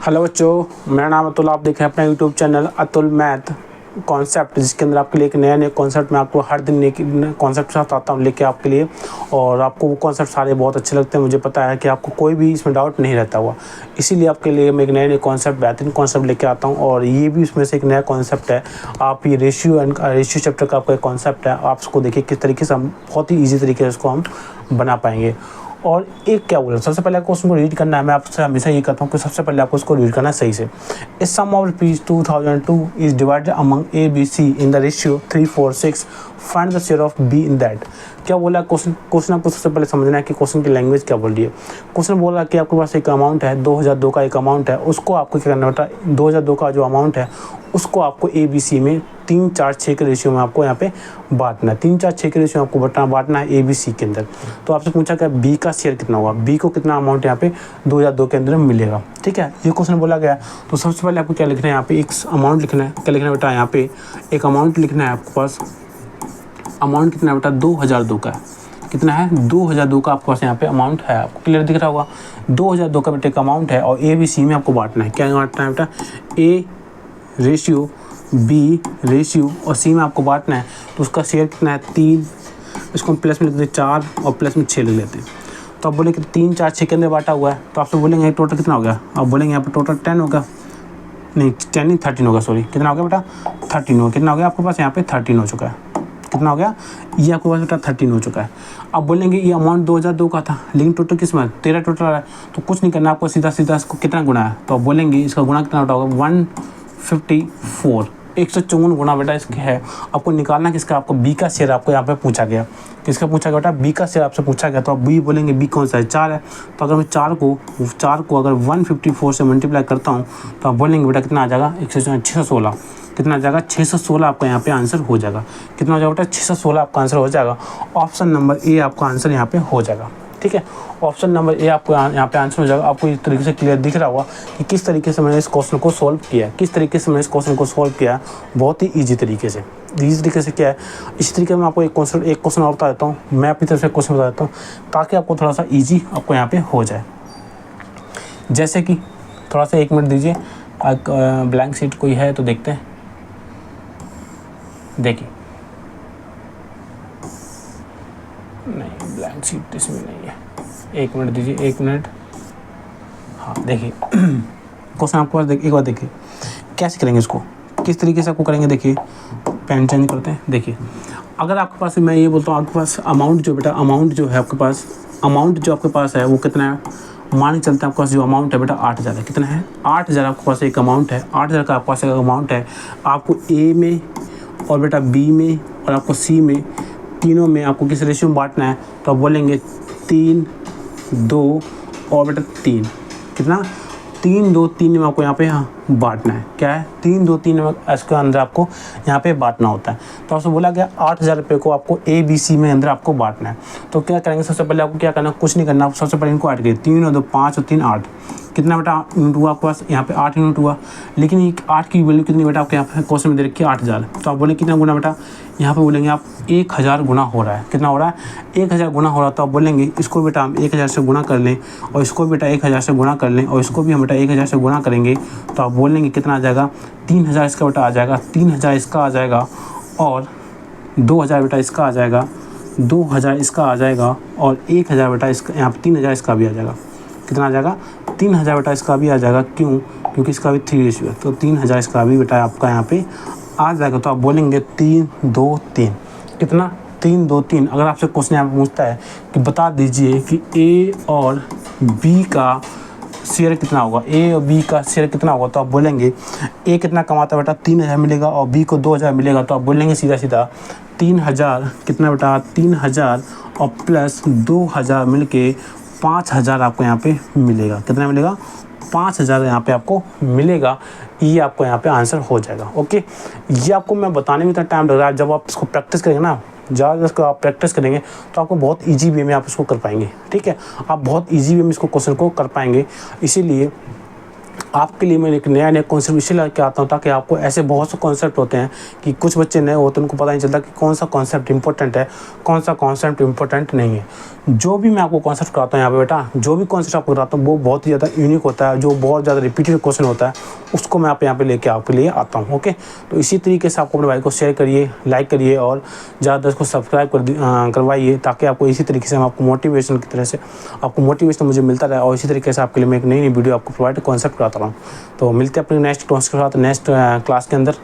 Hello बच्चों, मेरा नाम अतुल। आप देख रहे हैं अपना YouTube channel Atul math concept, जिसके अंदर आपके लिए एक नए कॉन्सेप्ट मैं आपको हर दिन कॉन्सेप्ट साथ आता हूँ लेके आपके लिए। और आपको वो कॉन्सेप्ट सारे बहुत अच्छे लगते हैं, मुझे पता है कि आपको कोई भी इसमें डाउट नहीं रहता हुआ। इसीलिए आपके लिए मैं एक नए कॉन्सेप्ट, बेहतरीन कॉन्सेप्ट लेके आता हूँ। और ये भी उसमें से एक नया कॉन्सेप्ट है। आप ये रेशियो चैप्टर का आपका एक कॉन्सेप्ट है। आप उसको देखिए किस तरीके से हम बहुत ही ईजी तरीके से उसको हम बना पाएंगे। और एक क्या बोला, सबसे पहले आपको क्वेश्चन को रीड करना है। मैं आपसे हमेशा ये कहता हूँ कि सबसे पहले आपको उसको रीड करना है सही से। इस sum of rupees 2002 is divided among A B C in the ratio 3:4:6, find the share of B in that. क्या बोला क्वेश्चन आपको सबसे पहले समझना है कि क्वेश्चन की लैंग्वेज क्या बोल रही है। क्वेश्चन बोला कि आपके पास एक अमाउंट है, 2002 का एक अमाउंट है, उसको आपको क्या करना होता है। 2002 का जो अमाउंट है उसको आपको ए बी सी में 3:4:6 के रेशियो में आपको यहाँ पे बांटना है। 3:4:6 के रेशियो में आपको बांटना है ए बी सी के अंदर। तो आपसे पूछा कि बी का शेयर कितना होगा, बी को कितना अमाउंट यहाँ पे 2002 के अंदर मिलेगा। ठीक है, ये क्वेश्चन बोला गया। तो सबसे पहले आपको क्या लिखना है, यहाँ पे एक अमाउंट लिखना है। क्या लिखना है बेटा, यहाँ पे एक अमाउंट लिखना है आपके पास। अमाउंट कितना है बेटा, 2002 का है। कितना है, 2002 का आपके पास यहाँ पे अमाउंट है। आपको क्लियर दिख रहा होगा, 2002 का बेटे का अमाउंट है। और ए बी सी में आपको बांटना है। क्या बांटना है बेटा, ए रेशियो, बी रेशियो और सी में आपको बांटना है। तो उसका शेयर कितना है, 3। इसको हम प्लस में लिख देते 4 और प्लस में 6 लिख लेते हैं। तो आप बोलेंगे 3:4:6 के अंदर बांटा हुआ है। तो आपसे बोलेंगे टोटल कितना हो गया। आप बोलेंगे यहाँ पर टोटल 10 होगा, नहीं 10 नहीं 13 होगा, सॉरी। कितना हो गया बेटा, 13 होगा। कितना हो गया आपके पास, यहाँ पे 13 हो चुका है। कितना हो गया, ये आपके पास बेटा 13 हो चुका है। अब बोलेंगे ये अमाउंट 2002 का था, लेकिन टोटल किस में 13 टोटल आ रहा है। तो कुछ नहीं करना, आपको सीधा इसको कितना गुना है। तो आप बोलेंगे इसका गुना कितना होगा, 154, 154 गुना बेटा इसके है। आपको निकालना किसका, आपको बी का शेयर आपको यहाँ पे पूछा गया। किसका पूछा गया बेटा, बी का शेयर आपसे पूछा गया। तो आप बी बोलेंगे, बी कौन सा है, 4 है। तो अगर मैं 4 को अगर 154 से मल्टीप्लाई करता हूँ तो आप बोलेंगे बेटा कितना आ जाएगा, 616। कितना आ जाएगा, 616 आपका यहाँ पे आंसर हो जाएगा। कितना हो जाएगा बेटा, 616 आपका आंसर हो जाएगा। ऑप्शन नंबर ए आपका आंसर यहाँ पे हो जाएगा। ठीक है, ऑप्शन नंबर ए आपको यहाँ पे आंसर हो जाएगा। आपको इस तरीके से क्लियर दिख रहा होगा कि किस तरीके से मैंने इस क्वेश्चन को सॉल्व किया है। किस तरीके से मैंने इस क्वेश्चन को सॉल्व किया है, बहुत ही ईजी तरीके से। ईजी तरीके से क्या है, इसी तरीके में आपको एक क्वेश्चन और बता देता हूँ। मैं अपनी तरफ से क्वेश्चन बता देता हूँ ताकि आपको थोड़ा सा ईजी आपको यहाँ पे हो जाए। जैसे कि थोड़ा सा 1 मिनट दीजिए, ब्लैंक शीट कोई है तो देखते हैं। देखिए, नहीं ब्लैंक शीट इसमें नहीं है। 1 मिनट दीजिए, 1 मिनट। हाँ देखिए, क्वेश्चन आपके पास एक बार देखिए कैसे करेंगे इसको, किस तरीके से आपको करेंगे। देखिए पेन चेंज करते हैं। देखिए, अगर आपके पास, मैं ये बोलता हूँ आपके पास अमाउंट जो बेटा, अमाउंट जो है आपके पास, अमाउंट जो आपके पास है वो कितना है। मान के चलते हैं आपके पास जो अमाउंट है बेटा 8000 है। कितना है, 8000 आपके पास एक अमाउंट है। 8000 का आपके पास एक अमाउंट है। आपको ए में और बेटा बी में और आपको सी में, तीनों में आपको किस रेशियो में बांटना है। तो आप बोलेंगे 3, 2 और बेटा 3। कितना, 3, 2, 3 में आपको यहाँ पे बांटना है। क्या है, 3, 2, 3 में इसके अंदर आपको यहाँ पे बांटना होता है। तो आपसे बोला गया 8000 रुपये को आपको ए बी सी में अंदर आपको बांटना है। तो क्या करेंगे, सबसे पहले आपको क्या करना, कुछ नहीं करना। सबसे पहले इनको ऐड करिए, 3 और 2 5 और 3 8। कितना बेटा यूनिट हुआ आपके पास, यहाँ पे 8 यूनिट हुआ। लेकिन 8 की वैल्यू कितनी बेटा आपके यहाँ पे क्वेश्चन में दे रखी है 8000। तो आप बोले कितना गुना बेटा, यहाँ पे बोलेंगे आप 1000 गुना हो रहा है। कितना हो रहा है, 1000 गुना हो रहा है। तो आप बोलेंगे इसको बेटा हम 1000 से गुना कर लें, और इसको बेटा 1000 से गुना कर लें, और इसको भी हम बेटा 1000 से गुना करेंगे। तो आप बोलेंगे कितना आ जाएगा, 3000 इसका बेटा आ जाएगा, 3000 इसका आ जाएगा, और 2000 बेटा इसका आ जाएगा, 2000 इसका आ जाएगा, और 1000 बेटा इसका, यहाँ पर 3000 इसका भी आ जाएगा। कितना आ जाएगा, 3000 बेटा इसका भी आ जाएगा। क्यों, क्योंकि इसका भी 3 रेशियो है। तो 3000 इसका भी बेटा आपका यहाँ पे आ जाएगा। तो आप बोलेंगे 3, 2, 3। कितना, 3, 2, 3। अगर आपसे क्वेश्चन यहाँ पे पूछता है कि बता दीजिए कि ए और बी का शेयर कितना होगा, ए और बी का शेयर कितना होगा। तो आप बोलेंगे ए कितना कमाता है बेटा, 3000 मिलेगा, और बी को 2000 मिलेगा। तो आप बोलेंगे सीधा सीधा 3000 कितना बेटा, 3000 और प्लस 2000 मिलके 5000 आपको यहाँ पे मिलेगा। कितना मिलेगा, 5000 यहाँ पे आपको मिलेगा। ये आपको यहाँ पे आंसर हो जाएगा। ओके, ये आपको मैं बताने में इतना टाइम लग रहा है। जब आप इसको प्रैक्टिस करेंगे ना, ज़्यादा इसको आप प्रैक्टिस करेंगे तो आपको बहुत इजी वे में आप इसको कर पाएंगे। ठीक है, आप बहुत इजी वे में इसको क्वेश्चन को कर पाएंगे। इसीलिए आपके लिए मैं एक नया कॉन्सेप्ट इसलिए लेके आता हूँ ताकि आपको ऐसे बहुत से कॉन्सेप्ट होते हैं कि कुछ बच्चे नए होते हैं, उनको पता नहीं चलता कि कौन सा कॉन्सेप्ट इंपॉर्टेंट है, कौन सा कॉन्सेप्ट इंपॉर्टेंट नहीं है। जो भी मैं आपको कॉन्सेप्ट कराता हूँ यहाँ पे बेटा, जो भी कॉन्सेप्ट आपको कराता हूँ वो बहुत ही ज़्यादा यूनिक होता है, जो बहुत ज़्यादा रिपीटेड क्वेश्चन होता है उसको मैं यहाँ पे लेके आपके लिए आता हूँ। ओके, तो इसी तरीके से आपको अपने भाई को शेयर करिए, लाइक करिए और ज़्यादा इसको सब्सक्राइब करवाइए ताकि आपको इसी तरीके से हम आपको मोटिवेशन की तरह से आपको मोटिवेशन मुझे मिलता रहे और इसी तरीके से आपके लिए मैं एक नई वीडियो आपको प्रोवाइड कॉन्सेप्ट कराता हूँ। तो मिलते हैं अपने नेक्स्ट क्लास के साथ, नेक्स्ट क्लास के अंदर।